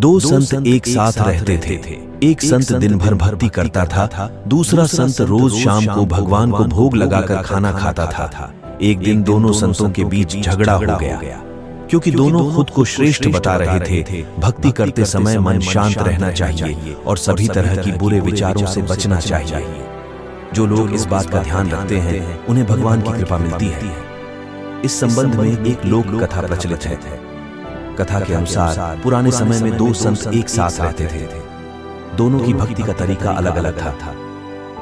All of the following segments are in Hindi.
दो संत एक साथ रहते थे। एक संत दिन भर भक्ति करता था, दूसरा संत रोज शाम को भगवान को भोग लगाकर खाना खाता था। एक दिन दोनों संतों के बीच झगड़ा हो गया, क्योंकि दोनों खुद को श्रेष्ठ बता रहे थे। भक्ति करते समय मन शांत रहना चाहिए और सभी तरह की बुरे विचारों से बचना चाहिए। जो लोग इस बात का ध्यान रखते हैं उन्हें भगवान की कृपा मिलती है। इस संबंध में एक लोक कथा प्रचलित है। कथा के अनुसार पुराने समय में दो संत एक साथ रहते थे। दोनों की भक्ति का तरीका अलग अलग था।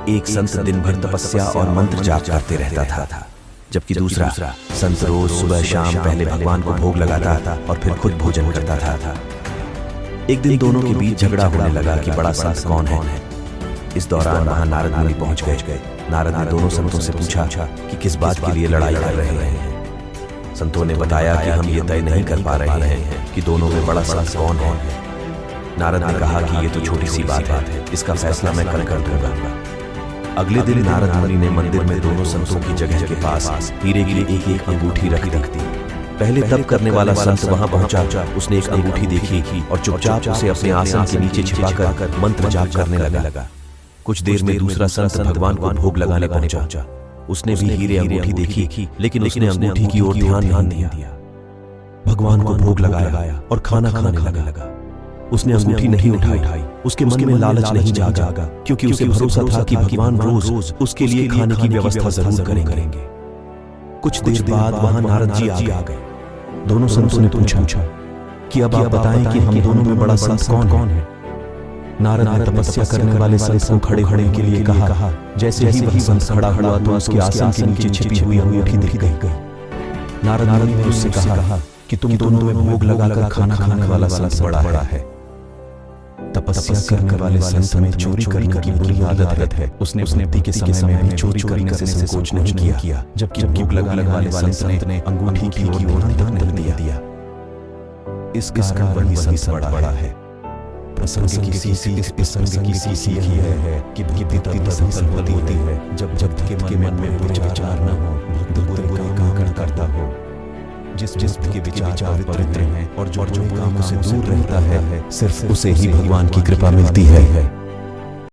एक संत दिन भर तपस्या और मंत्र जाप करते रहता था, जबकि दूसरा संत रोज सुबह शाम पहले भगवान को भोग लगाता था और फिर खुद भोजन करता था। एक दिन दोनों के बीच झगड़ा होने लगा कि बड़ा संत कौन है। इस दौरान वहां नारद मुनि पहुंच गए। नारद ने दोनों संतों से पूछा कि किस बात के लिए लड़ाई कर रहे हैं। संतों ने बताया कि हम ये तय नहीं कर पा रहे हैं कि दोनों में बड़ा संत कौन है। नारद ने कहा कि ये तो छोटी सी बात है, इसका फैसला मैं कल कर दूंगा। अगले दिन नारद मुनि ने मंदिर में दोनों संतों की जगह के पास हीरे की एक अंगूठी रख दी। पहले तप करने वाला संत वहां पहुंचा। उसने एक अंगूठी देखी और चुपचाप उसे अपने आसन के नीचे छिपाकर मंत्र जाप करने लगा। कुछ देर में दूसरा संत भगवान को भोग लगाने पहुंचा। उसने भी हीरे अंगूठी देखी, लेकिन उसने अंगूठी की ओर ध्यान नहीं दिया। भगवान को भोग लगाया और खाना खाने लगा। उसने अंगूठी नहीं उठाई। उसके मन में लालच नहीं जागा, क्योंकि उसे भरोसा था कि भगवान रोज उसके लिए खाने की व्यवस्था जरूर करेंगे। कुछ देर बाद वहां नारद जी आ गए। दोनों संतों ने पूछा कि अब आप बताएं कि हम दोनों में बड़ा संत कौन है। नारद ने तपस्या करने वाले संत को खड़े होने के लिए कहा। जैसे ही वह संत खड़ा हुआ तो उसके आसन के नीचे छिपी हुई अंगूठी दिख गई। नारद ने उससे कहा कि तुम दोनों में भोग लगाकर खाना खाने वाला संत बड़ा है। तपस्या करने वाले संत में चोरी करने की बुरी आदत है। उसने भक्ति के समय में भी चोरी करने से संकोच नहीं किया, जबकि भोग लगाने वाले संत ने अंगूठी की ओर ध्यान नहीं दिया। इस कारण वही संत बड़ा है। प्रसंग की सीख यह है कि भक्ति तभी सफल होती है जब के मन में बुरे विचार न हो, भक्त बुरे काम करता हो। जिस के विचार पवित्र हैं और जो काम से दूर रहता है, सिर्फ उसे ही भगवान की कृपा मिलती है।